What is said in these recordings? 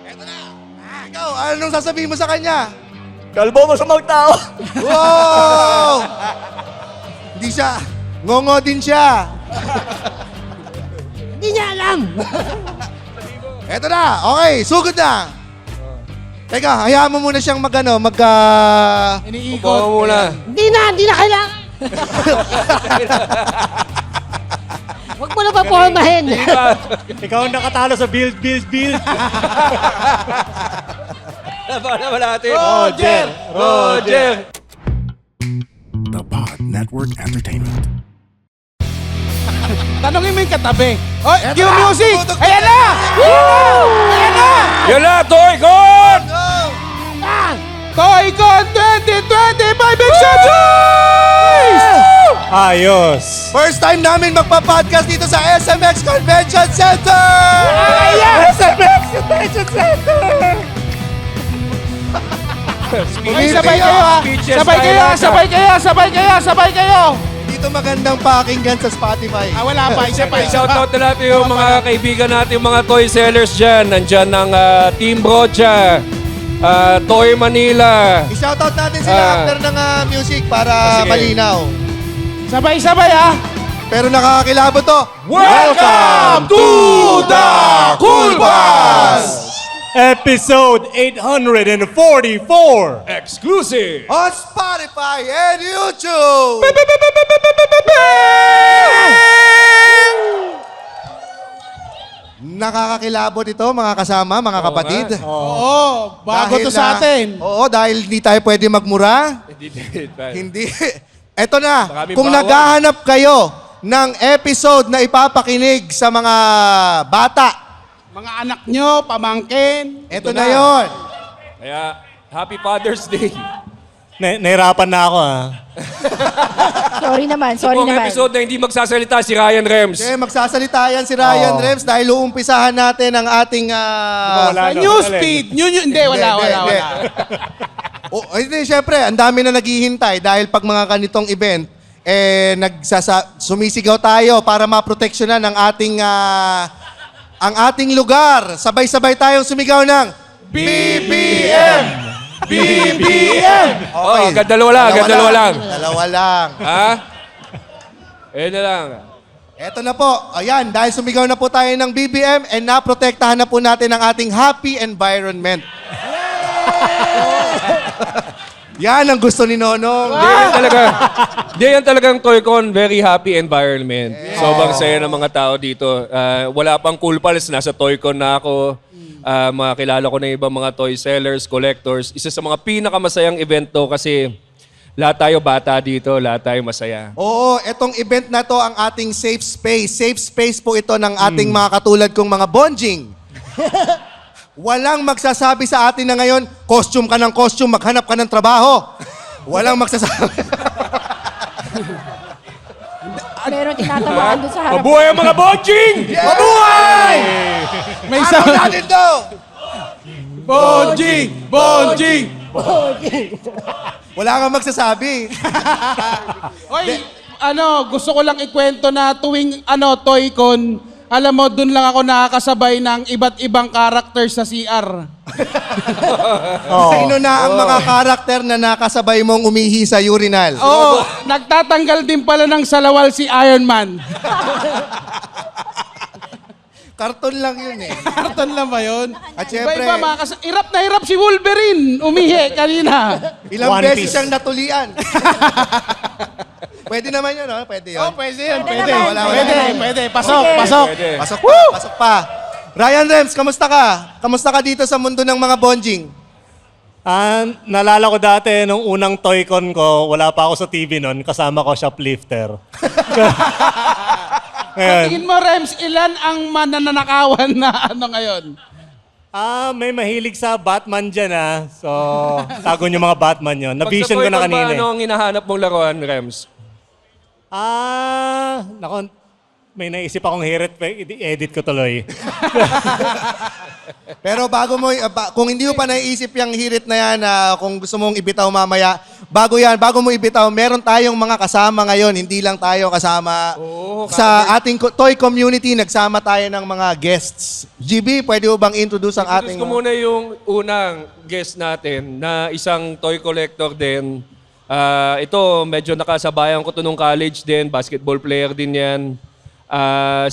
Eto na. Ikaw, anong sasabihin mo sa kanya? Kalbo mo sa mga tao. Wow! Hindi siya. Ngongo din siya. Hindi niya alam. Eto na. Okay, sugod na. Teka, hayaan mo muna siyang Iniikot. Upo mo muna. Hindi na kailangan. Huwag mo na papormahin. Ikaw ang nakatalo sa build. Wala natin. Roger! The Pod Network Entertainment. Tanongin mo yung katabi. Oh, Eto cue na, music! tumutok na. Ayan na! Ayan na! Yun na, Toy Con! Go! Toy-Con 2025 Exchanges! Ayos! First time namin magpa-podcast dito sa SMX Convention Center! SMX Convention Center! Ay, sabay kayo ha! Sabay kayo! Dito magandang pakinggan sa Spotify. Wala pa, isa pa. Shoutout na natin yung mga kaibigan natin, yung mga toy sellers dyan. Nandyan ng Team Brocha, Toy Manila. I-shoutout natin sila after ng music para sige. malinaw. Sabay ha! Pero nakakakilabot to. Welcome to the Cool Bus! Episode 844. Exclusive. On Spotify and YouTube! Nakakakilabot ito mga kasama, mga kapatid. Oo, bago Dahil to sa atin. Oo, dahil hindi tayo pwede magmura. Hindi. Eto na, Maraming kung bawal. naghahanap kayo ng episode na ipapakinig sa mga bata, Mga anak nyo, pamangkin. eto na yon. Kaya, Happy Father's Day. Nahirapan na ako Sorry naman. Ito ang episode na hindi magsasalita si Ryan Rems. Okay, magsasalita yan si Ryan Rems dahil uumpisahan natin ang ating... Sa newsfeed. Hindi, wala. Hindi, syempre, ang dami na naghihintay dahil pag mga ganitong event, sumisigaw tayo para maproteksyonan ang ating lugar. Sabay-sabay tayong sumigaw ng BBM! BBM! Oh, dalawa lang. Dalawa lang. Ha? Na lang. Eto na po. Ayan, dahil sumigaw na po tayo ng BBM and naprotektahan na po natin ang ating happy environment. Yan ang gusto ni Nonong. Yan talagang Toy-Con, very happy environment. Sobrang saya ng mga tao dito. Wala pang Cool Pals, nasa Toy-Con na ako. Makakilala ko na ibang mga toy sellers, collectors. Isa sa mga pinakamasayang event to kasi lahat tayo bata dito, lahat tayo masaya. Oo, etong event na to ang ating safe space. Safe space po ito ng ating mga katulad kong mga bonjing. Walang magsasabi sa atin na ngayon, costume ka ng costume, maghanap ka ng trabaho. Walang magsasabi. Meron tinatamaan doon sa harap. Mabuhay ang mga bonjing! Mabuhay! May Ano isa. natin to? Bonjing! Wala kang magsasabi. Oy, gusto ko lang ikwento na tuwing Toy-Con, alam mo, dun lang ako nakakasabay ng iba't ibang character sa CR. Sino na ang mga karakter na nakasabay mong umihi sa urinal? Oo, nagtatanggal din pala ng salawal si Iron Man. Karton lang yun eh. Karton lang ba yun? At syempre- Iba-iba, hirap na hirap si Wolverine. Umihi kanina. Ilang One beses Piece. siyang natulian. Pwede naman yun, no? Pwede yun. Oh, pwede yun. Pwede Pwede. naman, Pwede. Pasok. Pwede. Pasok pa. Ryan Rems, kamusta ka? Kamusta ka dito sa mundo ng mga bonjing? Naalala ko dati, nung unang Toy-Con ko, wala pa ako sa TV nun, kasama ko shoplifter. Ngayon, Tingin mo, Rems, ilan ang mananakawan na ngayon? may mahilig sa Batman dyan So, tago niyo mga Batman yun. Pag sa Na-vision ko na Toy-Con ba, kanina. ano ang hinahanap mong laruan, Rems? Nako, may naisip akong hirit, edit ko tuloy. Pero bago mo, kung hindi mo pa naiisip yung hirit na yan, kung gusto mong ibitaw mamaya, bago mo ibitaw, meron tayong mga kasama ngayon. Hindi lang tayo kasama sa ating toy community. Nagsama tayo ng mga guests. GB, pwede mo bang introduce ang ating... Introduce ko muna yung unang guest natin na isang toy collector din. Ito, medyo nakasabayan ko to nung college din. Basketball player din yan.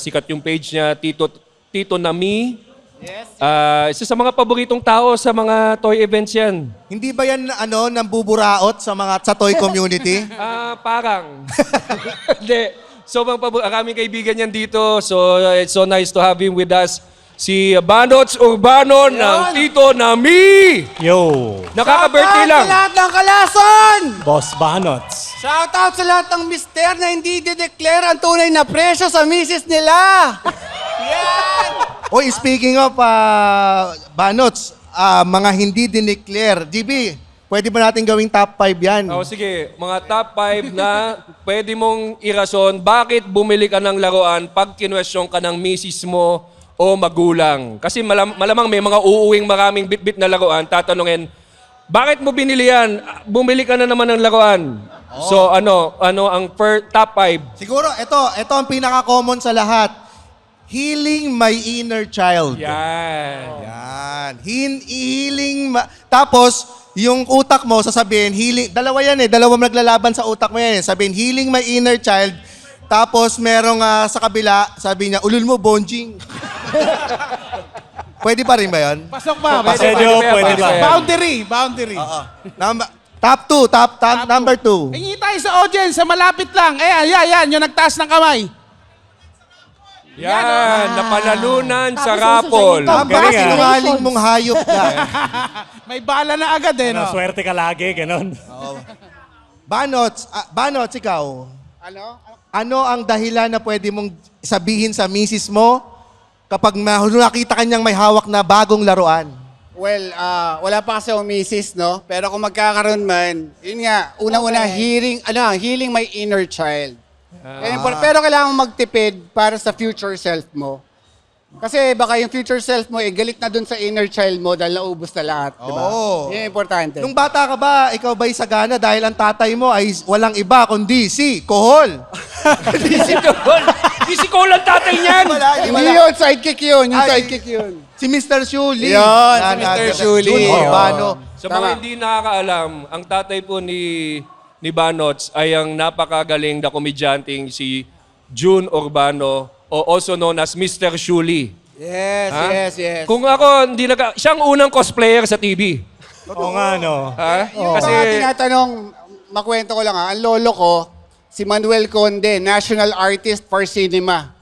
Sikat yung page niya, Tito Nami. Yes. Isa sa mga paboritong tao sa mga toy events yan. Hindi ba yan nambuburaot sa toy community? Parang. Hindi. Maraming kaibigan yan dito. So, it's so nice to have him with us. Si Banots Urbano ng Tito Nami. Yo! Nakaka-birthday lang. Sa lahat ng kalason! Boss Banots. Shoutout sa lahat ng mister na hindi de-declare ang tunay na presyo sa misis nila! Yan! Oy, speaking of Banots, mga hindi dineclare. GB, pwede ba natin gawing top 5 yan? Sige, mga top 5 na pwede mong irason bakit bumili ka ng laruan pag kinwestiyon ka ng misis mo o magulang. Kasi malamang may mga uuwing maraming bit-bit na laruan, tatanungin, bakit mo binili yan? Bumili ka na naman ng laruan. So ano ang top 5? Siguro, ito ang pinaka-common sa lahat. Healing my inner child. Yan. Tapos, yung utak mo, sasabihin, healing, dalawa yan dalawa naglalaban sa utak mo yan Sabihin, healing my inner child. Tapos, merong sa kabila, sabi niya, ulul mo, bonjing. Pwede pa rin ba yun? Pasok pa. Medyo pwede ba? Boundary. Top number 2. Hingi tayo sa audience, sa malapit lang. Ayan, yung nagtaas ng kamay. Yan, napanalunan sa Tapos raffle. susunod Aba, Galing, sinungaling mong hayop ka. May bala na agad no? Swerte ka lagi, ganon. Banots, ikaw. Ano? Ano ang dahilan na pwede mong sabihin sa misis mo kapag nakita kanyang may hawak na bagong laruan? Well, wala pa kasi akong misis, no? Pero kung magkakaroon man, yun nga, unang-una, healing my inner child. Pero kailangan mo magtipid para sa future self mo. Kasi baka yung future self mo, galit na dun sa inner child mo dahil naubos na lahat, di ba? Oo. Yun yung importante. Nung bata ka ba, ikaw ba'y sagana dahil ang tatay mo ay walang iba kundi si Kohol? Di si Cole ang tatay niyan. Hindi yun, sidekick yun. Yung sidekick yun. Si Mr. Shuli. Yun, si Mr. Shuli. Jun Oo. Urbano. Sa mga hindi nakakaalam, ang tatay po ni Banots ay ang napakagaling na komedyanteng si Jun Urbano o also known as Mr. Shuli. Yes, Ha? yes. Kung ako, siyang unang cosplayer sa TV. Oo nga, no? Ha? Yung mga tinatanong, makwento ko lang ang lolo ko, si Manuel Conde, national artist for cinema.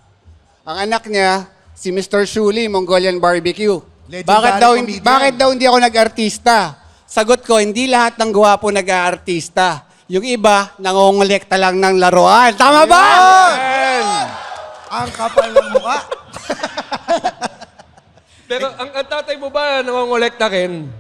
Ang anak niya, si Mr. Shuli, Mongolian Barbecue. Legendary comedian. Bakit daw hindi ako nag-artista? Sagot ko, hindi lahat ng gwapo nag-aartista. Yung iba, nangongolekta lang ng laruan. Tama ba? Ang kapal ng mukha. Pero ang tatay mo ba nangongolekta rin?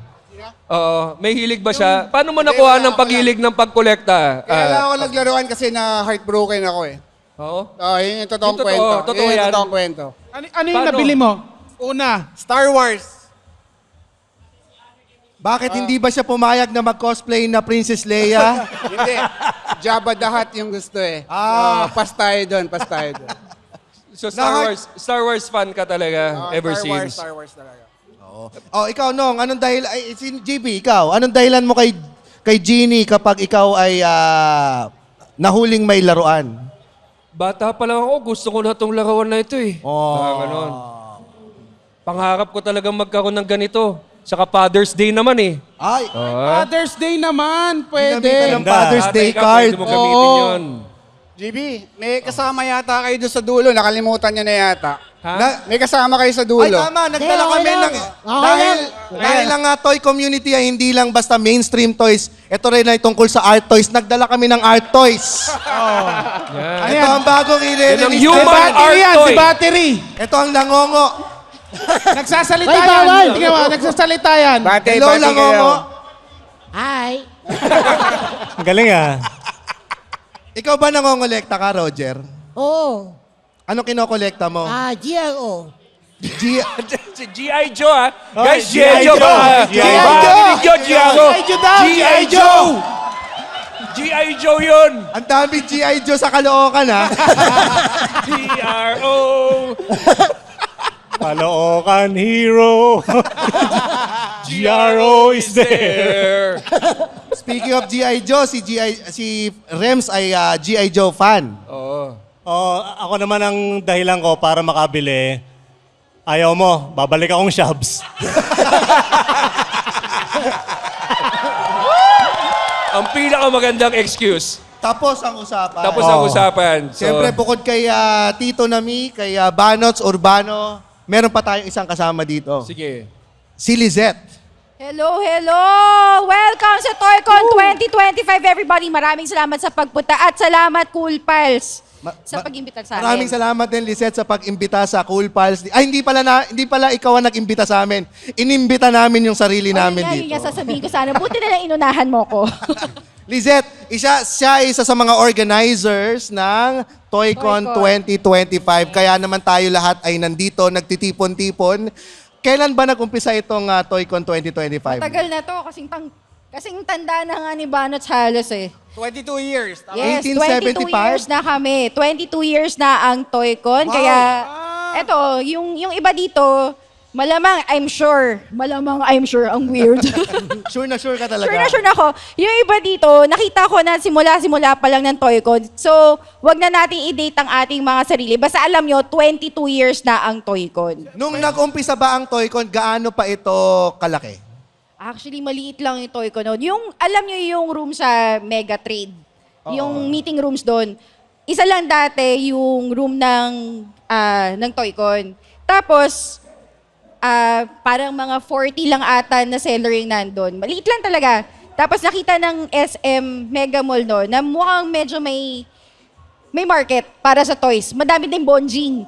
Oo. May hilig ba siya? Paano mo nakuha ng paghilig ng pagkolekta? Kaya lang ako naglaruan kasi na heartbroken ako eh. Oo. Yun yung totoong Yung totoo, kwento. totoo Yun yung yan. totoong kwento. Ano yung Paano? nabili mo? Una. Star Wars. Bakit hindi ba siya pumayag na mag-cosplay na Princess Leia? Hindi. Jabba the Hutt yung gusto eh. Pas tayo doon. So Star Wars fan ka talaga ever since. Star Wars talaga. Ikaw, Nong, anong dahilan, si GB, ikaw, anong dahilan mo kay Jeannie kapag ikaw ay nahuling may laruan? Bata pa lang ako, gusto ko na itong larawan na ito eh. Ganon. Pangarap ko talagang magkaroon ng ganito. Saka Father's Day naman eh. Ay, Father's Day naman, ginamitan pwede. ng Father's Tatay Day ka, card. Pwede mo gamitin Oo. yun. GB, may kasama yata kayo doon sa dulo. Nakalimutan nyo na yata. Ha? May kasama kayo sa Ay, dulo. tama, nagdala Okay kami lang. ng... Okay Dahil ang toy community ay hindi lang basta mainstream toys. Ito rin ay tungkol sa art toys. Nagdala kami ng art toys. Yan. Ito ang bagong Yan ang i-release. human Battery art yan, toy. si battery. Ito ang langongo. Nagsasalita Ay, yan. bawal. Tingnan mo, nagsasalita yan. Hello, langongo. Hi. Ang galing ah. Ikaw ba nangongolekta ka, Roger? Oo. Ano kinokolekta mo? GRO. G... Si G.I. Joe, ha? Oh, Guys, G.I. G.I. Joe Joe. ba? G.I. Joe! G.I. Joe daw, G.I. Joe! G.I. Joe yun! Ang dami G.I. Joe sa Caloocan, ha? G.R.O. Caloocan hero. GRO is there. Speaking of G.I. Joe, si Rems ay G.I. Joe fan. Oo. Oh, ako naman ang dahilan ko para makabili. Ayaw mo, babalik akong shabs. Ang pinakamagandang excuse. Tapos ang usapan. Tapos ang usapan. So, Siyempre, bukod kay Tito Nami, kay Banots Urbano, meron pa tayong isang kasama dito. sige. Si Lizette. Hello, hello! Welcome sa ToyCon 2025, everybody. Maraming salamat sa pagpunta at salamat, Cool Pals, sa pag-imbita sa amin. Maraming salamat din, Lizette, sa pag-imbita sa Cool Pals. Ay, hindi pala ikaw ang nag-imbita sa amin. Inimbita namin yung sarili namin Yun dito. nga, sasabihin ko sana. Buti na lang inunahan mo ko. Lizette, siya ay isa sa mga organizers ng ToyCon ToyCon. 2025. Kaya naman tayo lahat ay nandito, nagtitipon-tipon. Kailan ba nag-umpisa itong ToyCon 2025? Tagal na to, kasing tanda na nga ni Banots halos eh. 22 years. Tama? Yes, 1875? 22 years na kami. 22 years na ang ToyCon. Wow. Kaya, eto, yung iba dito, malamang I'm sure, ang weird. Sure na sure ka talaga. Sure na ako. Yung iba dito, nakita ko na simula pa lang ng ToyCon. So, wag na nating i-date ang ating mga sarili. Basta alam nyo, 22 years na ang ToyCon. Nung nag-umpisa ba ang ToyCon, gaano pa ito kalaki? Actually, maliit lang yung ToyCon noon. Yung, alam nyo yung room sa Mega Trade. Yung meeting rooms doon. Isa lang dati yung room ng ToyCon. Tapos, parang mga 40 lang ata na seller yung nandun. Maliit lang talaga. Tapos nakita ng SM Mega Mall no, na mukhang medyo may market para sa toys. Madami din bonjing.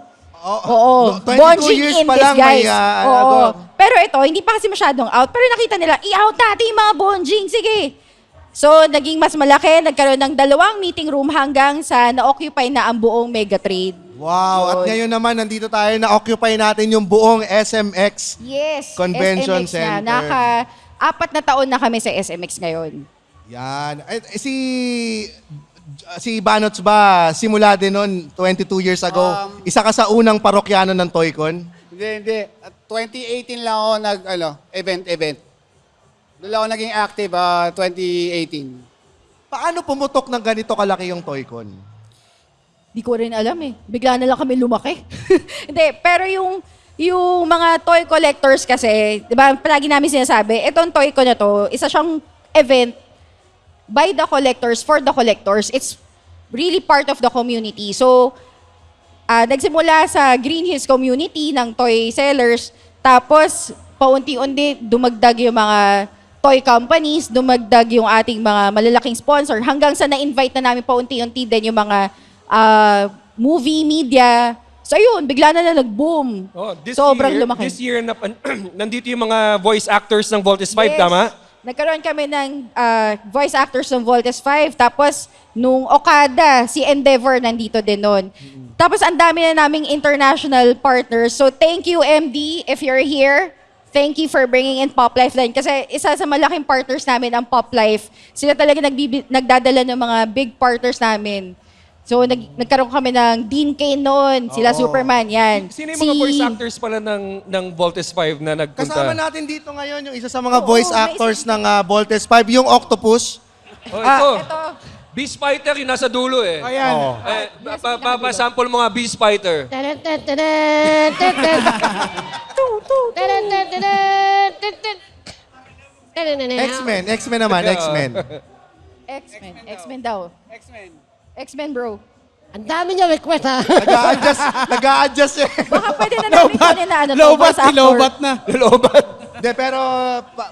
Oo. 22 Bonjing years in pa this, lang may, guys. ano. Pero ito, hindi pa kasi masyadong out. Pero nakita nila, i-out natin yung mga bonjing. Sige. So, naging mas malaki. Nagkaroon ng 2 meeting room hanggang sa na-occupy na ang buong Mega Trade. Wow. At ngayon naman, nandito tayo, na-occupy natin yung buong SMX. Yes. Convention SMX Center. Na. 4 na taon na kami sa SMX ngayon. Yan. Si Banots ba, simula din noon, 22 years ago, isa ka sa unang parokyano ng ToyCon? Hindi. At 2018 lang ako event. Doon lang ako naging active, 2018. Paano pumutok ng ganito kalaki yung ToyCon? Di ko rin alam eh. Bigla na lang kami lumaki. Hindi, pero yung mga toy collectors kasi, di ba, palagi namin sinasabi, itong ToyCon na to, isa siyang event by the collectors, for the collectors. It's really part of the community. So, nagsimula sa Green Hills community ng toy sellers, tapos paunti-unti dumagdag yung mga toy companies, dumagdag yung ating mga malalaking sponsor, hanggang sa na-invite na namin paunti-unti din yung mga movie, media. So ayun, bigla na nag-boom. Sobrang lumaki. This year, nandito yung mga voice actors ng Voltes 5, Yes. tama? Nagkaroon kami ng voice actors ng Voltes 5. Tapos, nung Okada, si Endeavor nandito din nun. Tapos, ang dami na naming international partners. So, thank you, MD, if you're here. Thank you for bringing in Pop Life din. Kasi isa sa malaking partners namin, ang Pop Life. Sila talaga nagdadala ng mga big partners namin. So, nagkaroon kami ng Dean Cain noon, sila Superman, yan. Sino yung mga voice actors pala ng Voltes 5 na nagpunta? Kasama natin dito ngayon yung isa sa mga voice may actors ng Voltes 5, yung Octopus. Oh, ito. Ito. Beast Fighter, yung nasa dulo eh. Ayan. Papasample mo nga Beast Fighter. X-Men naman, X-Men. X-Men daw. X-Men, bro. Ang dami niya request ha. Nag-a-adjust eh. Baka pwede na namin kunin na Lobat, voice actor. nilobat na. Lobat. De, pero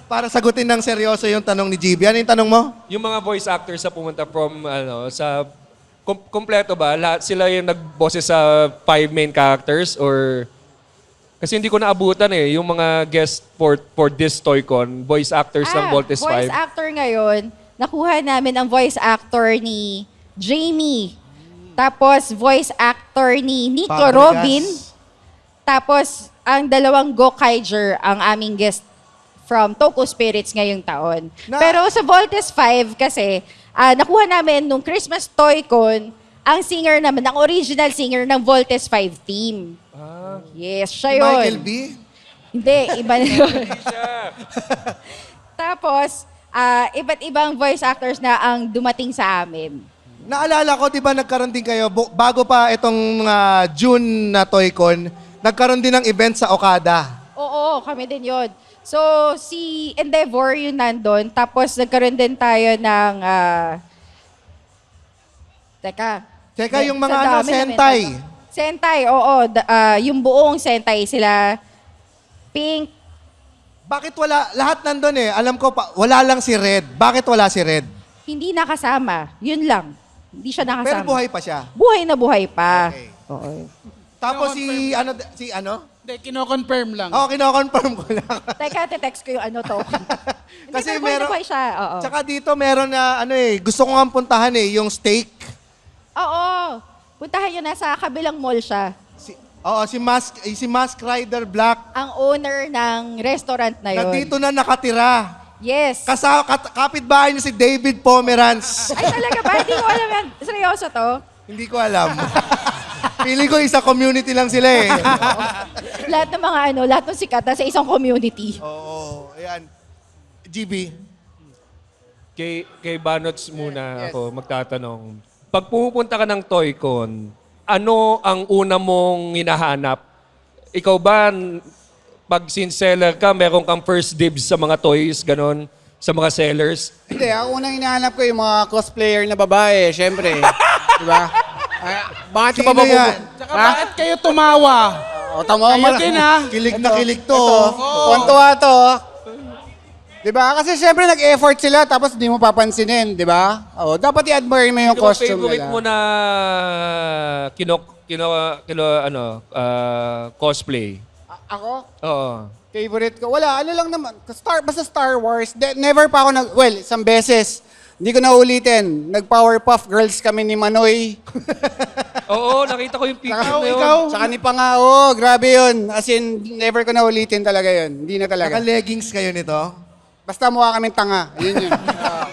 para sagutin ng seryoso yung tanong ni GB, ano yung tanong mo? Yung mga voice actors na pumunta from, sa... Kompleto ba? Lahat sila yung nagboses sa 5 main characters or... Kasi hindi ko naabutan eh, yung mga guest for this ToyCon, voice actors ng Voltes 5. Voice actor ngayon, nakuha namin ang voice actor ni Jamie. Tapos, voice actor ni Nico Fabregas. Robin. Tapos, ang dalawang Gokaiger ang aming guest from Toko Spirits ngayong taon. Pero sa Voltes 5 kasi, nakuha namin nung Christmas Toy-Con, ang singer naman, ang original singer ng Voltes 5 team. Yes, siya yun. Michael B? Hindi, iba na yun. Tapos, iba't ibang voice actors na ang dumating sa amin. Naalala ko, di ba nagkaroon din kayo, bago pa itong June na Toy-Con, nagkaroon din ng event sa Okada. Oo, kami din yun. So, si Endeavor yun nandun. Tapos, nagkaroon din tayo ng... Teka, yung mga Sa dami namin. Sentai. Sentai, oo. Yung buong Sentai sila. Pink. Bakit wala, lahat nandun eh. Alam ko, wala lang si Red. Bakit wala si Red? Hindi nakasama. Yun lang. Hindi siya nakasama. Pero buhay pa siya. Buhay na buhay pa. Okay. Oo. Tapos si ano? Hindi, kino-confirm lang. Oo, kino-confirm ko lang. Teka, te-text ko yung ano to. Kasi Hindi, pero buhay na meron- buhay siya. Oo. Tsaka dito meron na, gusto ko nga puntahan yung steak. Oo. Puntahan nyo na sa kabilang mall siya. Si Mask Rider Black. Ang owner ng restaurant na yun. Nandito na nakatira. Yes. Kapitbahay niya si David Pomeranz. Ay, talaga ba? Hindi ko alam yan. Seryoso to? Hindi ko alam. Feeling ko isa community lang sila eh. Lahat ng mga lahat ng sikat sa isang community. Oo, ayan. GB. Kay Banots muna ako magtatanong. Pag pumupunta ka ng Toy-Con, ano ang una mong hinahanap? Ikaw ba, pag sinseller ka, meron kang first dibs sa mga toys, ganon, sa mga sellers? Hindi, ang unang hinahanap ko yung mga cosplayer na babae, syempre. Di ba? Bakit ka ba Sino yan? Tsaka bakit kayo tumawa? O, tama Kayo din ha? Kilig na kilig to. Tuwan-tuwa to. Di ba? Kasi syempre nag-effort sila tapos di mo papansinin, di ba? O, dapat i-admire mo yung Sino ang costume favorite nila. mo na cosplay? Ako? Oo. Favorite ko? Wala, ano lang naman. Basta Star Wars. Never pa ako well, isang beses. Hindi ko naulitin. Nag-Powerpuff Girls kami ni Manoy. Oo, nakita ko yung picture na yun. Ikaw? Saka ni Pangao. Grabe yun. As in, never ko naulitin talaga yun. Hindi na talaga. Naka-leggings kayo nito? Basta mukha kaming tanga. Yun yun.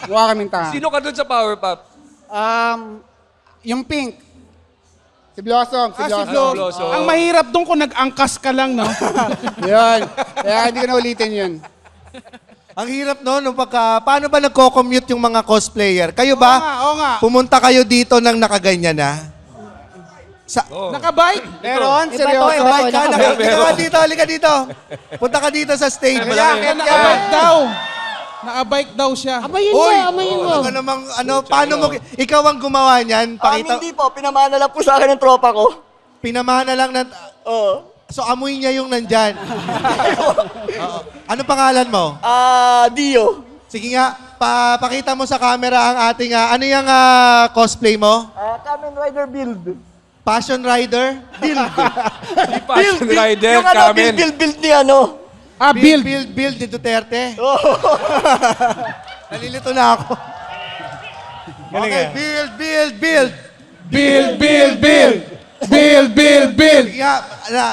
Mukha kaming tanga. Sino ka dun sa Powerpuff? Yung pink. Si Blossom. Si Si Blossom. Blossom. Ang mahirap doon kung nag-angkas ka lang, no? Yun. Kaya hindi ko naulitin yun. Ang hirap no, paano ba nagko-commute yung mga cosplayer? Kayo ba? Oo nga. Pumunta kayo dito nang nakaganyan na? Nakabike? Meron? Iba to, Seryoso? iba to. Halika ka dito. Punta ka dito sa stage. Malaki. Nakabike daw. Nakabike daw siya. Amayin mo, amayin mo. Ano namang, paano mo, ikaw ang gumawa niyan? Pakita, Hindi po, pinamana lang po sa akin ng tropa ko. pinamana lang na, Oo. so amoy niya yung nandyan. Oo. Ano pangalan mo? Dio. Sige nga, pakita mo sa camera ang ating, ano yung cosplay mo? Kamen Rider build. Passion Rider? Build. Si Passion Rider, Yung ano, Kamen. build ni ano. Build. Build ni Duterte. Nalilito na ako. Galing Okay, eh. build. Build.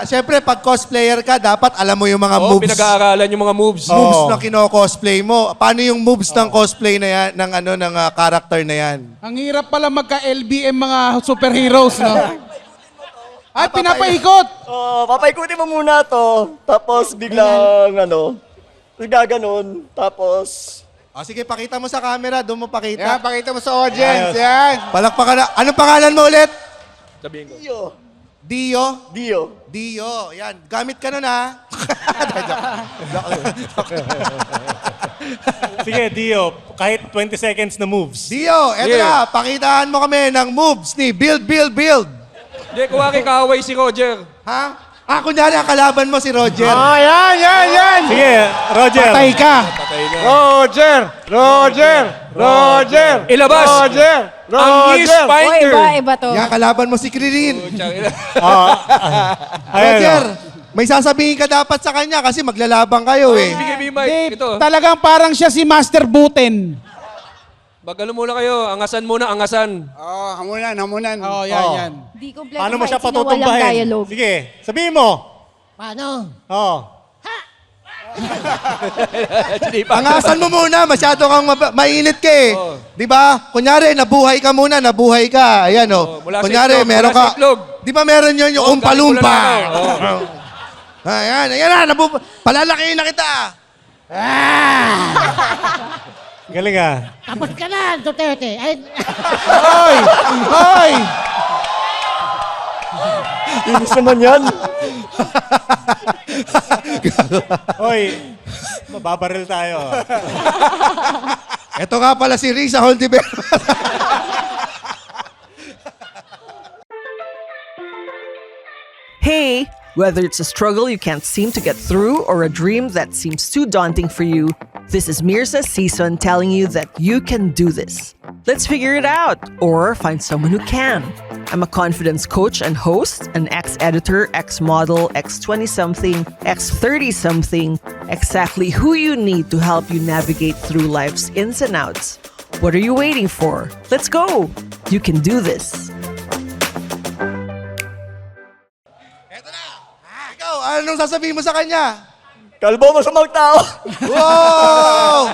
Siyempre, pag cosplayer ka, dapat alam mo yung mga Oo, moves. pinag-aaralan yung mga moves. Moves na kino-cosplay mo. Paano yung moves ng cosplay na yan, ng character na yan? Ang hirap pala magka-LBM mga superheroes, no? Ay, pinapaikot. Papaikutin mo muna to. Tapos biglang gaganon. Tapos, O sige, pakita mo sa camera, doon mo Yan, pakita. pakita mo sa audience. Yan. Palakpakan na. Anong pangalan mo ulit? Sabihin ko. Dio. Dio. Yan. Gamit ka nun, ha? Sige, Dio. Kahit 20 seconds na moves. Dio, eto Yeah. na. Pakitaan mo kami ng moves ni Build. Hindi, kuwari kaaway si Roger. Ha? Kunyari, ang kalaban mo si Roger. Yan. Sige, Roger. Patay ka. Patay na. Roger. Ilabas! Ang Yeast O, Finder! iba to. Yan, kalaban mo si Kririn. Ayan, Roger, may sasabihin ka dapat sa kanya kasi maglalabang kayo eh. Bigay mo yung mic. Hindi, Ito. talagang parang siya si Master Buten. Mag-ano muna kayo, angasan muna, angasan. Oh, hamunan. Oh, yan. Di kompleto Paano mo siya fight scene na walang patutumbahin? dialogue. Sige, sabihin mo. Paano? Oh. Angasan mo muna, masyado kang mainit ka eh. Oo. Di ba? Kunyari, nabuhay ka muna, nabuhay ka. Ayan Oo, oh. mula sa Kunyari, itlog, meron mula sa ka. itlog. Di ba meron yun yung Oo, umpalumpa? galing ko lang ako. Oo. Ayan na, palalakihin na kita. Galing ah. Tapos ka na, Duterte. Ay, Hoy! Inis naman yan. Hoy, mababaril tayo. Ito nga pala si Risa Holdiver. Hey, whether it's a struggle you can't seem to get through or a dream that seems too daunting for you, this is Mirza Season telling you that you can do this. Let's figure it out or find someone who can. I'm a confidence coach and host, an ex-editor, ex-model, ex-20-something, ex-30-something, exactly who you need to help you navigate through life's ins and outs. What are you waiting for? Let's go! You can do this. Ikaw, anong sasabihin mo sa kanya? Kalbo mo sa mga tao. Wow!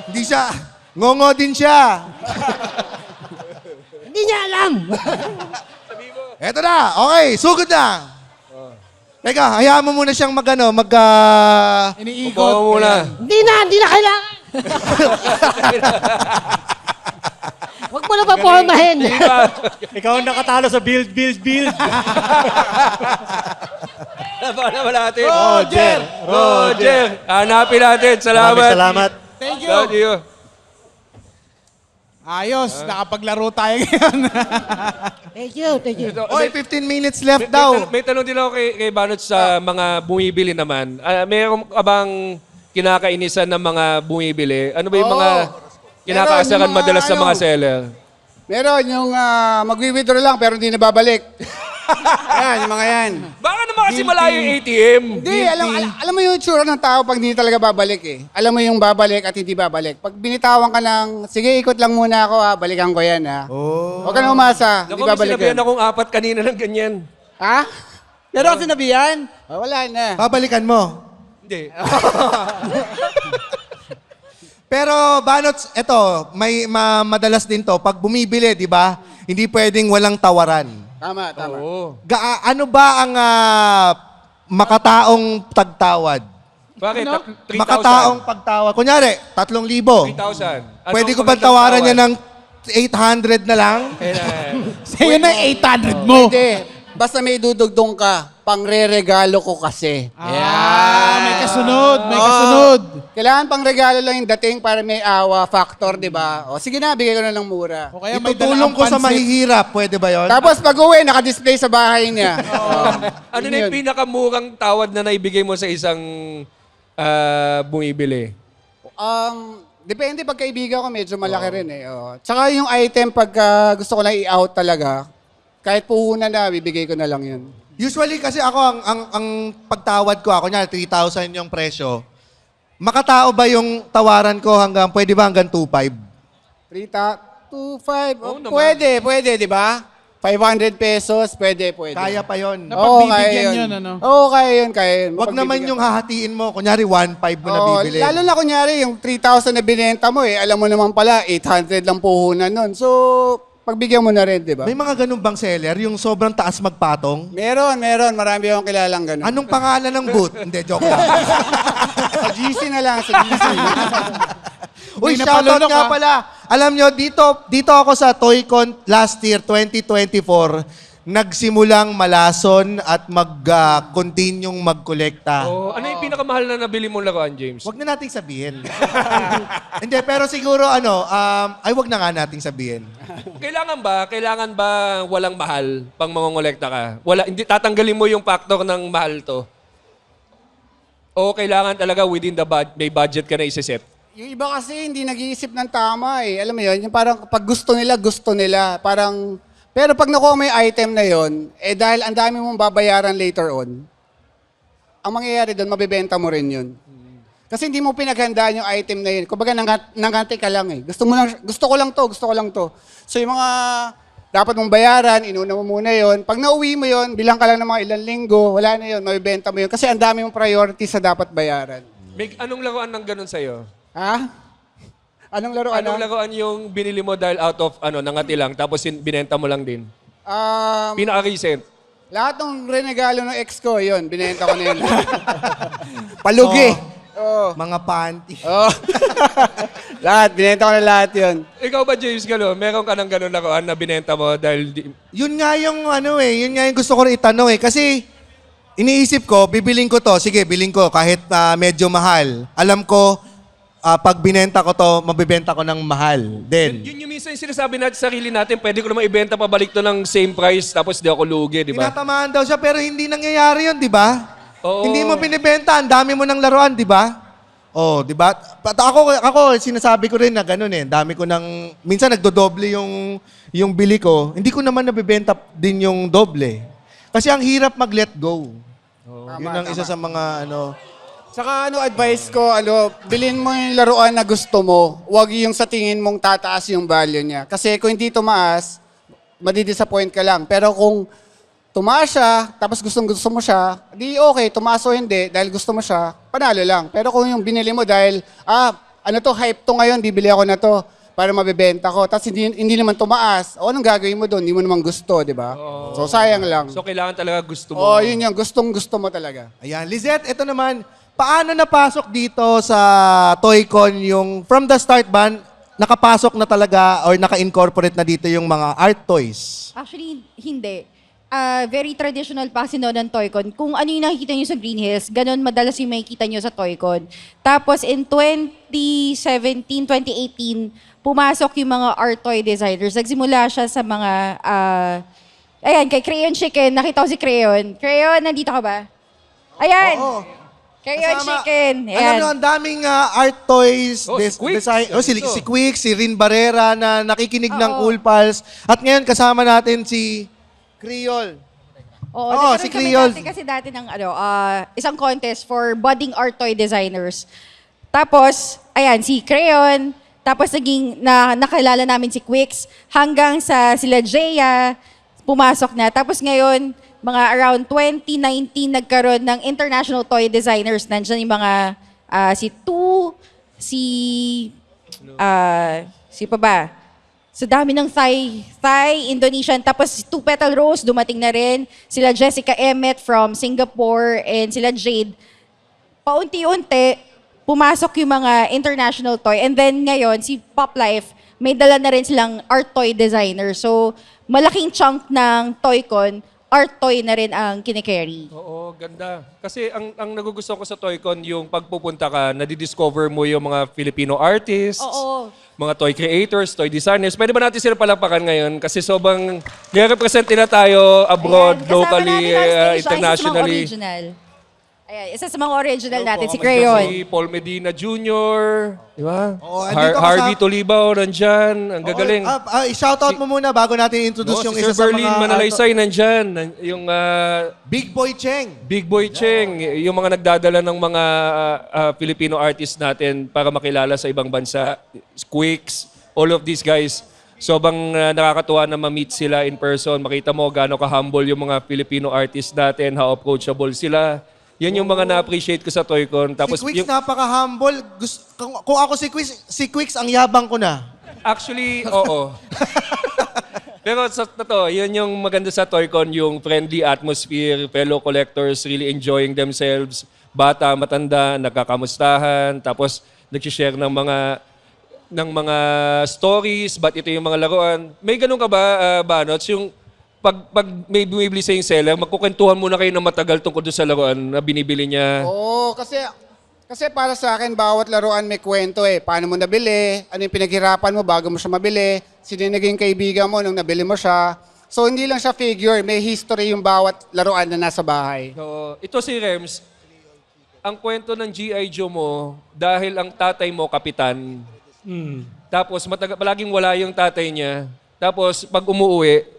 Hindi siya. Ngongo din siya. hindi niya alam. Eto na. Okay, sugod na. Teka, hayaan mo muna siyang Iniikot. Upo muna. Hindi na kailangan. Huwag mo na papormahin. Ikaw ang nakatalo sa build. Paano natin? Roger! Hanapin natin. Salamat. Salamat. Thank you. Thank you. Ayos, nakapaglaro tayo ngayon. Thank you. Oy, 15 minutes left daw. May tanong din ako kay Banot sa mga bumibili naman. Meron ka bang kinakainisan ng mga bumibili? Ano ba yung mga kinakaasaran Meron, yung mga madalas sa mga ano. seller? Meron yung mag-withdraw lang pero hindi nababalik. Yan, yung mga yan. Baka naman kasi malayo yung ATM. Hindi, alam mo yung itsura ng tao pag hindi talaga babalik eh. Alam mo yung babalik at hindi babalik. Pag binitawan ka ng, sige, ikot lang muna ako balikan ko yan Huwag ka na umasa, Naku, hindi may babalik sinabihan yan. akong 4 kanina ng ganyan. Ha? Pero ako sinabihan. Wala na. Babalikan mo. Hindi. Pero Banots, eto, may madalas din to. Pag bumibili, di ba? Hindi pwedeng walang tawaran. Tama. Oo. Ano ba ang makataong tagtawad? Bakit? Ano? 3,000. Makataong pagtawad. Kunyari, 3,000. 3,000. Pwede ko ba tawaran niya ng 800 na lang? Sa'yo na 800 mo. Hindi. Basta may dudugtong ka, pangre-regalo ko kasi. May kasunod. Kailangan pang regalo lang yung dating para may awa factor, di ba? O sige na, bigay ko na ng mura. O kaya may Itutulong dalang ko sa pansit. mahihirap. Pwede ba yon? Tapos pag uwi, nakadisplay sa bahay niya. Ano na yung pinakamurang tawad na naibigay mo sa isang bumibili? Depende pag kaibigan ko, medyo malaki rin eh. Tsaka yung item pag gusto ko na i-out talaga, kahit puhunan na, bibigay ko na lang yun. Usually kasi ako, ang pagtawad ko, kunyari 3,000 yung presyo. Makatao ba yung tawaran ko pwede ba hanggang 2,500? 2,500. Oo naman. Pwede, di ba? 500 pesos, pwede. Kaya pa yon. Napagbibigyan yun, ano? Oo, kaya yun. Wag naman yung hahatiin mo. Kunyari 1,500 mo na bibili. Lalo na kunyari, yung 3,000 na binenta mo alam mo naman pala, 800 lang puhunan nun. So, pagbigyan mo na rin, di ba? May mga ganun bang seller? Yung sobrang taas magpatong? Meron. Marami akong kilalang ganun. Anong pangalan ng booth? Hindi, joke lang. Sa GC na lang, sa GC. Uy, May shoutout napalunok, nga ah. pala. Alam nyo, dito ako sa ToyCon last year, 2024, nagsimulang malason at mag-continuing magkolekta. Ano yung pinakamahal na nabili mong laruan, James? Wag na nating sabihin. Hindi, pero siguro wag na nga nating sabihin. Kailangan ba walang mahal pang mangongolekta ka? Hindi tatanggalin mo yung factor ng mahal to. O kailangan talaga within the may budget ka na isiset? Yung iba kasi hindi nag-iisip ng tama eh. Alam mo yun, yung parang pag gusto nila. Parang, pero pag nakuha mo yung item na yun, dahil ang dami mong babayaran later on, ang mangyayari doon, mabibenta mo rin yun. Kasi hindi mo pinaghandaan yung item na yun. Kumbaga, nangati ka lang eh. Gusto ko lang to. So yung mga dapat mong bayaran, inuna mo muna yon. Pag nauwi mo yon, bilang ka lang ng mga ilang linggo, wala na yon, mabibenta mo yon. Kasi ang dami mong priority sa dapat bayaran. May anong laruan ng ganun sa'yo? Ha? Anong laruan? Anong laruan yung binili mo dahil out of, nangati lang, tapos binenta mo lang din? Pinaka-recent. Lahat ng renegalo ng ex ko, yun, binenta ko na yun. Palugi. Oo. Mga panty. Oo. Lahat, binenta ko na lahat yun. Ikaw ba, James, meron ka ng ganun laruan na binenta mo dahil... Yun nga yung yun nga yung gusto ko rin itanong eh. Kasi iniisip ko, bibiling ko to. Sige, biling ko kahit medyo mahal. Alam ko, pag binenta ko to, mabibenta ko ng mahal din. Yun yung minsan yung sinasabi natin sa sarili natin, pwede ko naman ibenta pabalik to ng same price tapos di ako lugi, di ba? Tinatamaan daw siya pero hindi nangyayari yun, di ba? Oo. Hindi mo binibenta, ang dami mo ng laruan, di ba? Oh, di ba? Ako sinasabi ko rin na ganun eh. Dami ko ng minsan nagdodoble yung bili ko. Hindi ko naman nabebenta din yung doble. Kasi ang hirap mag-let go. Yun ang isa sa mga Saka advice ko, bilhin mo yung laruan na gusto mo. Huwag yung sa tingin mong tataas yung value niya. Kasi kung hindi tumaas, madidisappoint ka lang. Pero kung tumaas siya, tapos gusto mo siya, di okay, tumaas o hindi, dahil gusto mo siya, panalo lang. Pero kung yung binili mo dahil, hype to ngayon, bibili ako na to para mabibenta ko. Tapos hindi naman tumaas, anong gagawin mo doon? Hindi mo naman gusto, di ba? So sayang lang. So kailangan talaga gusto mo. Yun yung gustong-gusto mo talaga. Ayan, Lizette, ito naman, paano napasok dito sa Toycon yung from the start ba, nakapasok na talaga or naka-incorporate na dito yung mga art toys? Actually, hindi. Very traditional pa kasi noon ng Toycon. Kung ano yung nakikita nyo sa Green Hills, ganun madalas yung makikita nyo sa Toycon. Tapos in 2017, 2018, pumasok yung mga art toy designers. Nagsimula siya sa mga, kay Crayon Chicken. Nakita ko si Crayon. Crayon, nandito ka ba? Ayan! Oo. Crayon Kasama- Chicken. Alam Ayan. nyo, ang daming art toys. Squeaks. Si Quick, si Rin Barrera na nakikinig ng Oo. Cool Pals. At ngayon kasama natin si Creole. Oo, Oo, nagkaroon si kami Creole. kasi dati ng isang contest for budding art toy designers. Tapos, ayan, si Crayon. Tapos nakilala namin si Quicks. Hanggang sa sila Jaya, pumasok na. Tapos ngayon, mga around 2019, nagkaroon ng international toy designers. Nandiyan yung mga si Tu, si pa ba? So dami ng Thai, Indonesian, tapos Two Petal Rose, dumating na rin. Sila Jessica Emmett from Singapore and sila Jade. Paunti-unti, pumasok yung mga international toy. And then ngayon, si Pop Life, may dala na rin silang art toy designer. So malaking chunk ng Toycon, art toy na rin ang kinikerry. Oo, ganda. Kasi ang nagugustuhan ko sa Toycon, yung pagpupunta ka, nadidiscover mo yung mga Filipino artists, Oo. mga toy creators, toy designers. Pwede ba natin sila palapakan ngayon? Kasi sobrang nire-represent nila tayo abroad, Ayan, kasama locally, natin on stage, Isa sa mga internationally. original. Ayan, isa sa mga original natin, si Si Crayon. Paul Medina Jr., di ba? Oo, andito ka Harvey sa- Tolibao, nandyan. Ang gagaling. Shoutout mo muna bago natin introduce No, yung si isa Sir sa Berlin mga Manalaysay, nandyan. Yung Big Boy Cheng. Big Boy Cheng, yung mga nagdadala ng mga Filipino artists natin para makilala sa ibang bansa. Quicks, all of these guys. Sobrang nakakatuwa na ma-meet sila in person. Makita mo gaano ka-humble yung mga Filipino artists natin, how approachable sila. Yan yung mga na-appreciate ko sa Toycon. Tapos Si Quicks napaka-humble. Kung ako si Quicks, ang yabang ko na. actually, oo. Pero sa totoo, yun yung maganda sa Toycon, yung friendly atmosphere, fellow collectors really enjoying themselves, bata, matanda, nagkakamustahan, tapos nag-share ng mga stories, ba't ito yung mga laruan. May ganun ka ba, Banots? Yung pag may bumibili sa yung seller, magkukwentuhan muna kayo ng matagal tungkol doon sa laruan na binibili niya. Oo, kasi para sa akin, bawat laruan may kwento eh. Paano mo nabili? Ano yung pinaghirapan mo bago mo siya mabili? Sino yung naging kaibigan mo nung nabili mo siya? So, hindi lang siya figure. May history yung bawat laruan na nasa bahay. So, ito si Rems, ang kwento ng G.I. Joe mo, dahil ang tatay mo, kapitan, tapos palaging wala yung tatay niya, tapos pag umuwi,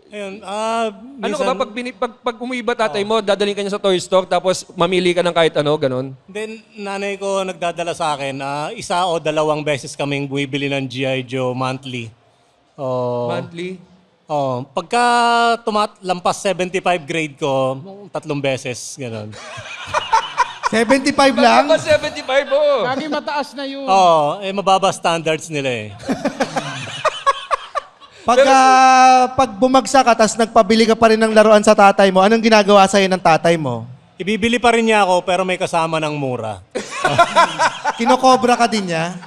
Ayun, Ano ka ba, pag umiiba tatay mo, dadalhin ka niya sa toy store, tapos mamili ka ng kahit ano, ganon? Then, nanay ko nagdadala sa akin, isa o dalawang beses kaming bumibili ng G.I. Joe monthly. Oh, Monthly? oh, pagka lampas 75 grade ko, 3 beses, gano'n. 75 lang? Ba 75 oh. Lagi mataas na yun. Oo, mababa standards nila eh. Pag bumagsak ka, tas nagpabili ka pa rin ng laruan sa tatay mo, anong ginagawa sa'yo ng tatay mo? Ibibili pa rin niya ako pero may kasama ng mura. Kinokobra ka din niya?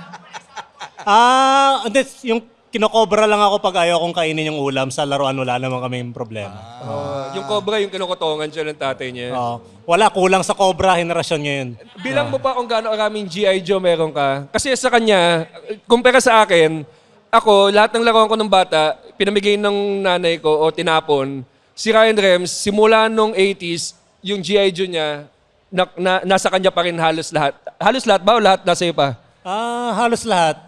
Hindi, yung kinokobra lang ako pag ayaw kong kainin yung ulam. Sa laruan wala naman kaming problema. Yung cobra, yung kinukutongan siya ng tatay niya. Wala, kulang sa cobra, henerasyon niya yun. Bilang mo pa kung gaano karaming G.I. Joe meron ka. Kasi sa kanya, kumpara sa akin, ako, lahat ng laruan ko ng bata, pinamigay ng nanay ko o tinapon. Si Ryan Rems, simula nung 80s, yung G.I. Joe niya, nasa kanya pa rin halos lahat. Halos lahat ba o lahat nasa iyo pa? Halos lahat.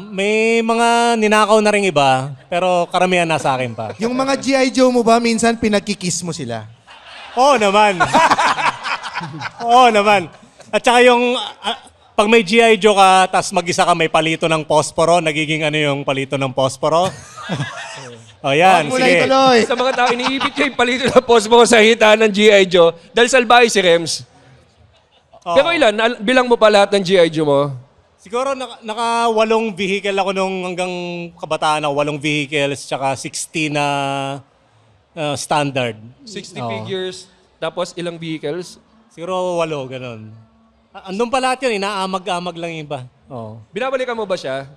May mga ninakaw na rin iba, pero karamihan nasa akin pa. Yung mga G.I. Joe mo ba, minsan pinagkikiss mo sila? Oo naman. Oo naman. At saka yung, pag may G.I. Joe ka, tas mag-isa ka may palito ng posporo, nagiging ano yung palito ng posporo? O yan, Mula sige. ituloy. Sa mga tao, iniibit niya yung palito na post mo sa hitaan ng G.I. Joe dahil salbahe si Rems. Pero ilan? Bilang mo pa lahat ng G.I. Joe mo? Siguro naka 8 vehicle ako nung hanggang kabataan ako, 8 vehicles, tsaka 60 na standard. 60 figures, tapos ilang vehicles? Siguro 8, ganun. Andun pa lahat yun, inaamag-amag lang yung iba. Oo. Binabalikan mo ba siya?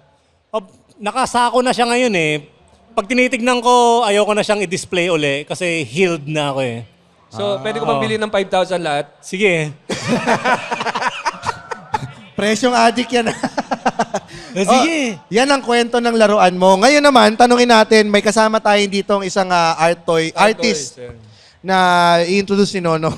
Nakasako na siya ngayon eh. Pag tinitignan ko, ayoko na siyang i-display uli kasi healed na ako eh. So, pwede ko bang bilhin ng 5,000 lahat? Sige. Presyong addict yan. Sige. Yan ang kwento ng laruan mo. Ngayon naman, tanungin natin, may kasama tayo ditong isang artist na i-introduce ni Nonong.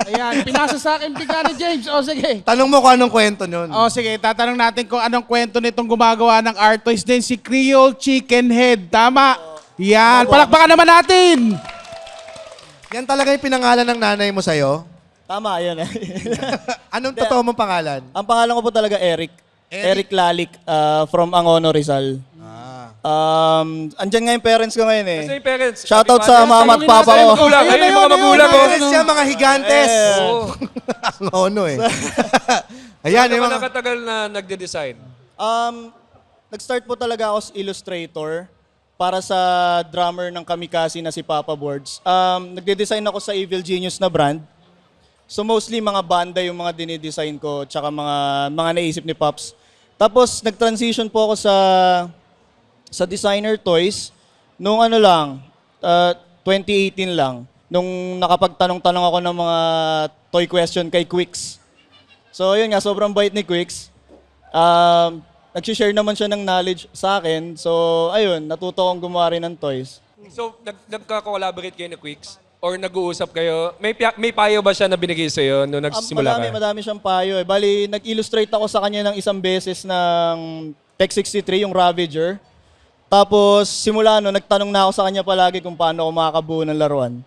Ayan, pinasa sa akin bigla ni James. O sige. Tanong mo kung anong kwento nun. O sige, tatanong natin kung anong kwento nitong gumagawa ng artist din, si Creole Chicken Head. Tama? Yan, palakpakan naman natin. Yan talaga yung pinangalan ng nanay mo sa'yo? Tama, yun. Anong totoo mong pangalan? Ang pangalan ko po talaga Eric. Eric Lalik from Angono, Rizal. Andyan nga yung parents ko ngayon eh. Kasi yung parents. Shoutout sa mama at papa ko. Magulang. Ayun yung mga magulang ko. Parents siya, mga higantes. Oo. Ang ono eh. Ayan, Ano yung ba mga... nakatagal na nagde-design? Nag-start po talaga ako sa illustrator para sa drummer ng Kamikaze na si Papa Boards. Nagde-design ako sa Evil Genius na brand. So mostly mga banda yung mga dinidesign ko tsaka mga naisip ni Pops. Tapos nag-transition po ako sa designer toys nung 2018 lang. Nung nakapagtanong-tanong ako ng mga toy question kay Quicks. So yun nga, sobrang bait ni Quicks. Nag-share naman siya ng knowledge sa akin. So ayun, natuto akong gumawa rin ng toys. So, nagka-collaborate kayo ni Quicks? Or nag-uusap kayo? May payo ba siya na binigay sa'yo nung nagsisimula ka? Madami siyang payo eh. Bali, nag-illustrate ako sa kanya ng isang beses ng Tech 63, yung Ravager. Tapos, simula no, nagtanong na ako sa kanya palagi kung paano ako makakabuo ng laruan.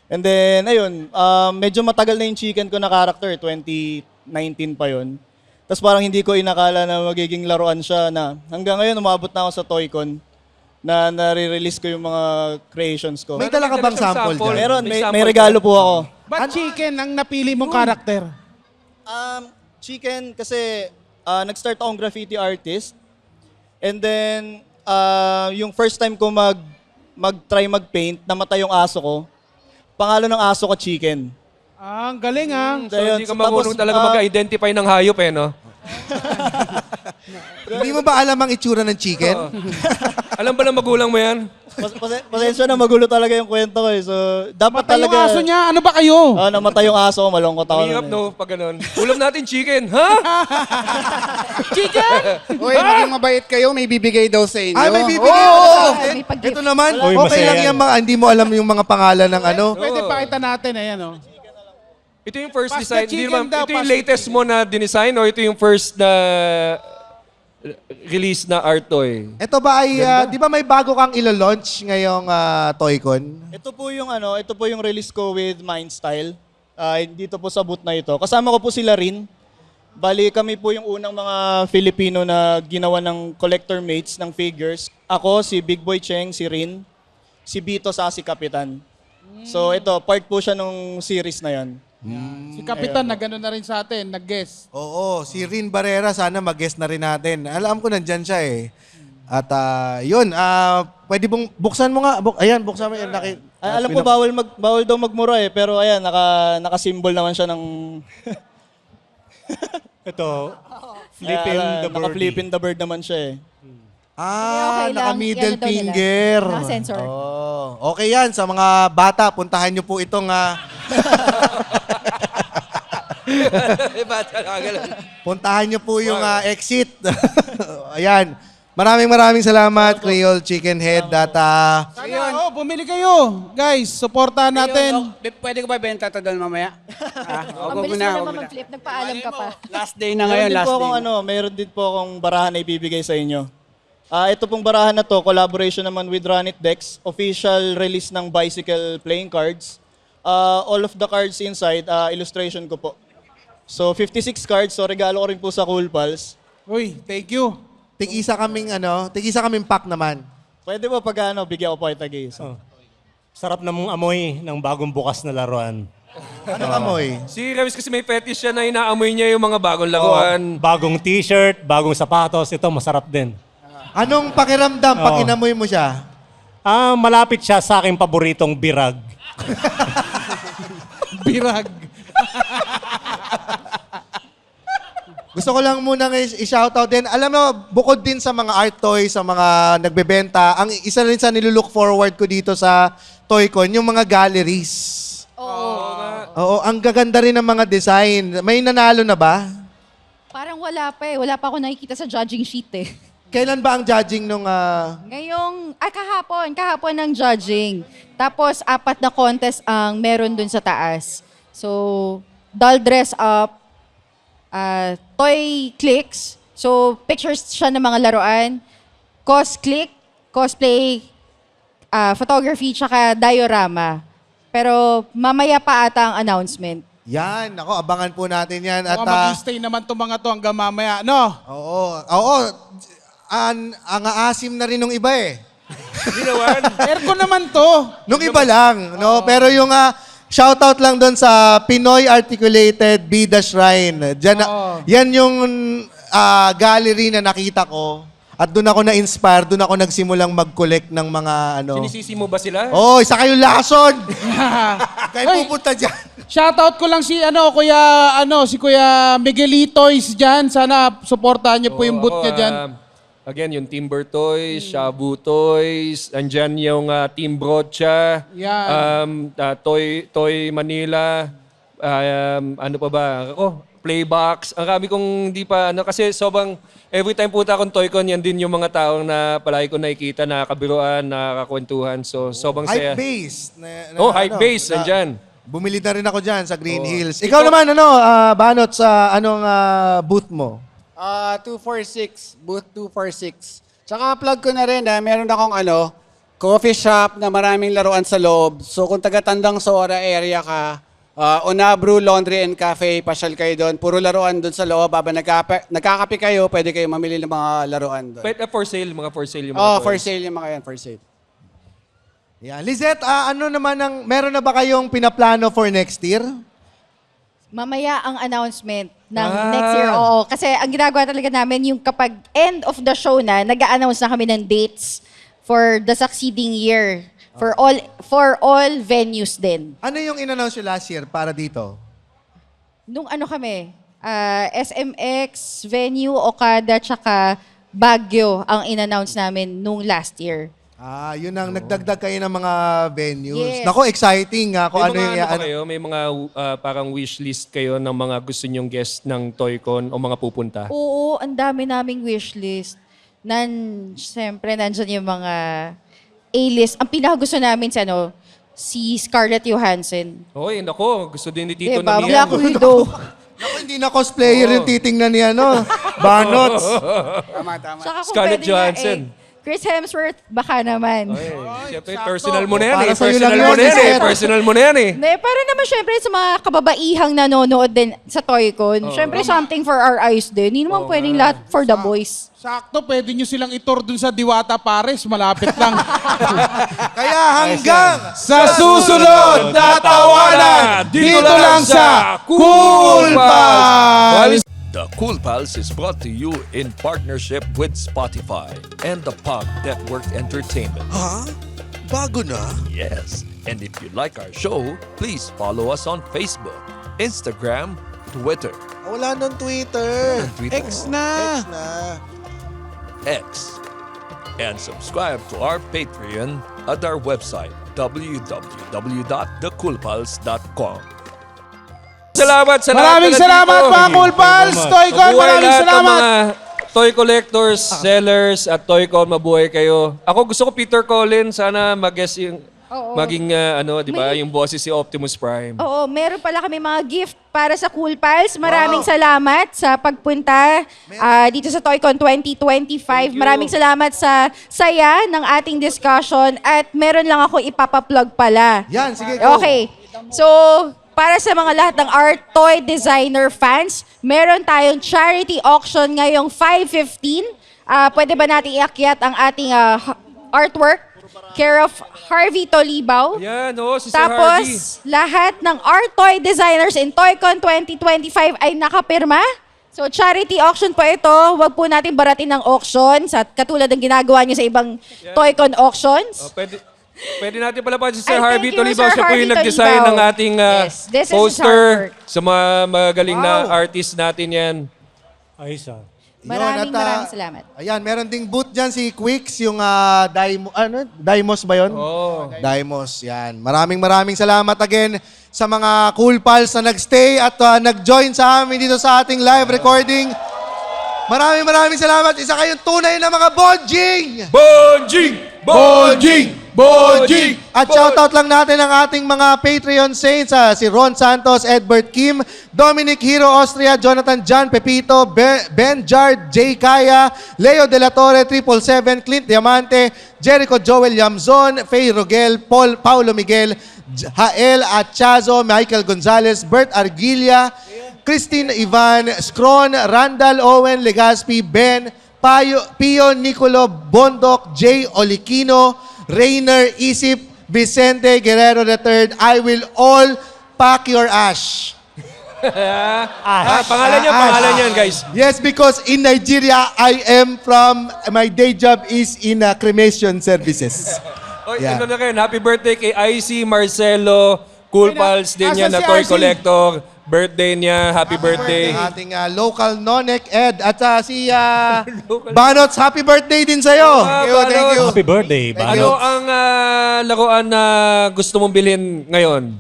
And then, ayun, medyo matagal na yung chicken ko na character, 2019 pa yun. Tapos parang hindi ko inakala na magiging laruan siya na hanggang ngayon umabot na ako sa Toycon na nare-release ko yung mga creations ko. May dala ka bang sample dyan? Meron, may regalo po ako. Ba't chicken ang napili mong karakter? Chicken kasi nag-start akong graffiti artist. And then, yung first time ko mag-try mag-paint, namatay yung aso ko. Pangalan ng aso ko, Chicken. Ang galing ah. So, hindi ka marunong talaga mag-identify ng hayop eh, no? Hindi mo ba alam ang itsura ng chicken? Alam ba ng magulang mo yan? Pasensya na, magulo talaga yung kwento ko eh. So, dapat Matay talaga... yung aso niya. Ano ba kayo? namatay yung aso ko, malungkot ako. Mahirap, nun eh. no? Pag ganun. Ulam natin chicken, ha? Chicken? Uy, maging mabait kayo, may bibigay daw sa inyo. Ay, may bibigyan Oo! ka sa akin. May pag-gift. Ito naman, Uy, okay masaya lang yan. yan. Hindi mo alam yung mga pangalan ng ano. Pwede pakita natin. Ayan oh. Ito yung first Pasta design. Hindi chicken naman, daw, ito yung pasta latest mo na dinesign o ito yung first na release na art toy. Ito ba ay, di ba may bago kang ilo-launch ngayong Toycon? Ito po yung release ko with Mindstyle. Dito po sa booth na ito. Kasama ko po sila rin. Bali kami po yung unang mga Filipino na ginawa ng collector mates ng figures. Ako, si Big Boy Cheng, si Rin, si Bito sa si Kapitan. So ito, part po siya nung series na yan. Si Kapitan na gano'n na rin sa atin, nag-guest. Oo, si Rin Barrera, sana mag-guest na rin natin. Alam ko nandyan siya eh. At yun, pwede bong buksan mo nga. Ayan, buksan mo. Yan, Alam ko bawal daw magmura eh, pero ayan, naka-symbol naman siya ng Ito, flipping the birdie. naka-flipping the bird naman siya eh. Okay lang. naka-middle Yan daw nila. finger. Naka-sensor. Oh, okay yan. Sa mga bata, puntahan nyo po itong... puntahan nyo po yung exit. Ayan. Maraming salamat, Creole Chicken Head. At Sana, bumili kayo. Guys, supportahan natin. Pwede ko ba benta ito doon mamaya? Ang bilis mo naman mag-flip, nagpaalam ka pa. Last day na ngayon, last day. Meron din po akong barahan na ibibigay sa inyo. Ito pong barahan na to, collaboration naman with Runit Decks, official release ng bicycle playing cards. All of the cards inside, illustration ko po. So 56 cards, so regalo ko rin po sa Cool Pals. Uy, thank you. tig-isa kaming pack naman. Pwede ba pag bigyan ko po kayo tag-isa? Sarap namang amoy ng bagong bukas na laruan. Anong amoy? Si Rems kasi may fetish siya na inaamoy niya yung mga bagong laruan. Bagong t-shirt, bagong sapatos, ito masarap din. Anong pakiramdam pag Oo. inamoy mo siya? Malapit siya sa aking paboritong birag. Birag. Gusto ko lang muna i-shoutout din. Alam mo, bukod din sa mga art toys, sa mga nagbebenta, ang isa rin sa nilulook forward ko dito sa Toycon, yung mga galleries. Oo, ang gaganda rin ng mga design. May nanalo na ba? Parang wala pa eh. Wala pa ako nakikita sa judging sheet eh. Kailan ba ang judging nung... Ngayong, kahapon ng judging. Tapos, 4 na contest ang meron dun sa taas. So, doll dress up, toy clicks, so pictures siya ng mga laruan, click, cosplay, photography, tsaka diorama. Pero mamaya pa ata ang announcement. Yan, ako, abangan po natin yan. At, Mag-stay naman itong mga to hanggang mamaya. No? oo. Ang aasim na rin nung iba eh. Ginawan. Aircon naman to. Nung iba lang, no? Pero yung shoutout lang doon sa Pinoy Articulated Bida Shrine. Yan yung gallery na nakita ko. At doon ako na-inspire, doon ako nagsimulang mag-collect ng mga Sinisisi mo ba sila? Oh, isa kayong lason! Kayo Hoy, pupunta dyan. shoutout ko lang si Kuya Miguelitoys dyan. Sana supportahan niyo po yung booth niya dyan. Again, yung Timber Toys, Shabu Toys, andyan yung Team Brocha, Yan. Toy Manila, ano pa ba? Playbox. Ang kami kong hindi pa, kasi sobrang, every time punta akong Toycon, yan din yung mga taong na palagi ko nakikita, nakakabiruan, nakakakwentuhan. So, sobrang saya. Hype base. Hype base, andyan. Bumili na rin ako dyan sa Green Hills. Ikaw naman, Banot, sa anong booth mo? 246, booth 246. Tsaka plug ko na rin, meron akong coffee shop na maraming laruan sa loob. So kung taga-Tandang Sora area ka, Onabru Laundry and Cafe, pasyal kayo doon. Puro laruan doon sa loob. Habang nagkakape kayo, pwede kayo mamili ng mga laruan doon. But for sale, mga for sale yung mga toys. For sale yung mga yan, for sale. Yeah. Lizette, meron na ba kayong pinaplano for next year? Mamaya ang announcement ng next year. Oo. Kasi ang ginagawa talaga namin, yung kapag end of the show na, nag-a-announce na kami ng dates for the succeeding year. For all venues din. Ano yung in-announce nyo last year para dito? Nung kami, SMX, venue, Okada, tsaka Baguio ang in-announce namin nung last year. Yun ang nagdagdag kayo ng mga venues. Yes. Nako, exciting kung ano yung... kayo? May mga parang wish list kayo ng mga gusto nyong guest ng Toycon o mga pupunta? Oo, ang dami naming wishlist. Siyempre, nandyan yung mga A-list. Ang pinakagusto namin si Scarlett Johansson. Oy, nako, gusto din ni Tito Diba? na Black Widow. Naku, hindi na cosplayer yung titingnan niya, no? Banots. Tama. Tsaka kung Scarlett pwede nga Johansson. Chris Hemsworth, baka naman. Siyempre, sakto. personal mo na yan Para eh. sa'yo Personal lang mo yun, na yan eh. sir. Personal mo na yan eh. Hindi, para naman syempre sa mga kababaihang nanonood din sa Toycon. Syempre something for our eyes din. Hindi naman pwedeng lahat for the boys. Sakto, pwede nyo silang itur dun sa Diwata Pares. Malapit lang. Kaya hanggang sa susunod na tawanan, dito lang sa Cool Pals! The Cool Pals is brought to you in partnership with Spotify and the Pod Network Entertainment. Ha? Bago na? Yes, and if you like our show, please follow us on Facebook, Instagram, Twitter, Wala nang Twitter. Twitter. X na. X, and subscribe to our Patreon at our website www.thecoolpals.com. Salamat sa lahat Maraming na salamat nandito. mga Cool Pals! Toycon, Mabuhay maraming lahat ng salamat! mga toy collectors, sellers, at Toycon, mabuhay kayo. Ako gusto ko Peter Collins, sana mag-guess yung Oo. maging di ba, yung boses si Optimus Prime. Oo, meron pala kami mga gift para sa Cool Pals. Maraming salamat sa pagpunta dito sa Toycon 2025. Maraming salamat sa saya ng ating discussion at meron lang ako ipapaplug pala. Yan, sige, go. Okay. So, para sa mga lahat ng art toy designer fans, meron tayong charity auction ngayong 5/15. Pwede ba natin iakyat ang ating artwork? Care of Harvey Tolibao. Yan, si Sir Tapos, Harvey. lahat ng art toy designers in Toycon 2025 ay nakapirma. So, charity auction po ito. Huwag po natin baratin ng auction katulad ng ginagawa niyo sa ibang Toycon auctions. Pwede natin pala pa si Sir Ay, Harvey thank you, Tolibao. Sir Siya po yung Harvey nag-design Tolibao. ng ating Yes, this is his poster artwork. sa mga magaling na artist natin yan. Ayos Maraming salamat. Ayan, meron ding booth dyan si Quicks, yung Daimos ba yun? Oh. Daimos, yan. Maraming salamat again sa mga Cool Pals na nagstay at nag-join sa amin dito sa ating live recording. Maraming salamat. Isa kayong tunay na mga bonjing! Bonjing! At shoutout lang natin ang ating mga Patreon saints, si Ron Santos, Edbert Kim, Dominic Hero Austria, Jonathan John Pepito, Ben Jard, Jay Kaya, Leo De La Torre, 777, Clint Diamante, Jericho Joel Yamzon, Faye Rogel, Paulo Miguel, Hael Achazo, Michael Gonzalez, Bert Arguilla, Christine Ivan, Scron, Randall Owen Legaspi, Ben, Pio Nicolo Bondok, Jay Olikino, Rainer Isip, Vicente Guerrero III, I will all pack your ash. Pangalan yan, guys. Yes, because in Nigeria, I am from, my day job is in cremation services. Ano na kayo, happy birthday kay IC Marcelo, Cool Pals din yan na toy collector. Birthday niya, happy birthday. Ang ating local Nonek Ed at si Banots, happy birthday din sa'yo. Thank you. Happy birthday, Ano ang laruan na gusto mong bilhin ngayon?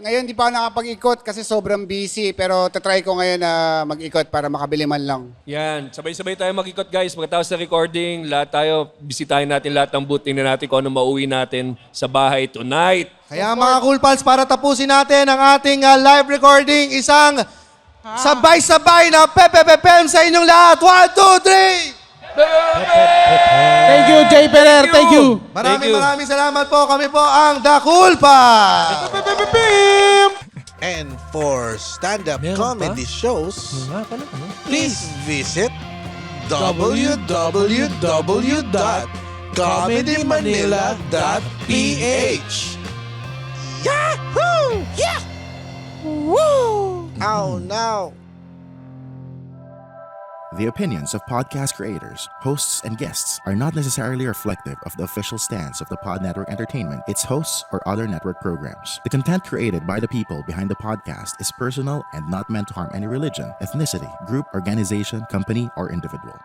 Ngayon di pa ako nakapag-ikot kasi sobrang busy. Pero tatry ko ngayon na mag-ikot para makabili man lang. Yan, sabay-sabay tayo mag-ikot guys. Pagkatapos sa recording, lahat tayo, bisitahin natin lahat ng booth. Tingnan natin kung ano mauwi natin sa bahay tonight. Kaya mga Cool Pals, para tapusin natin ang ating live recording, isang sabay-sabay na pepepepem sa inyong lahat. 1, 2, 3! Thank you, Jay Perer. Thank you. Maraming salamat po. Kami po ang The Cool Pals. And for stand-up comedy shows, please visit www.comedymanila.ph. Yahoo! Yeah! Woo! Oh no! The opinions of podcast creators, hosts, and guests are not necessarily reflective of the official stance of the Pod Network Entertainment, its hosts, or other network programs. The content created by the people behind the podcast is personal and not meant to harm any religion, ethnicity, group, organization, company, or individual.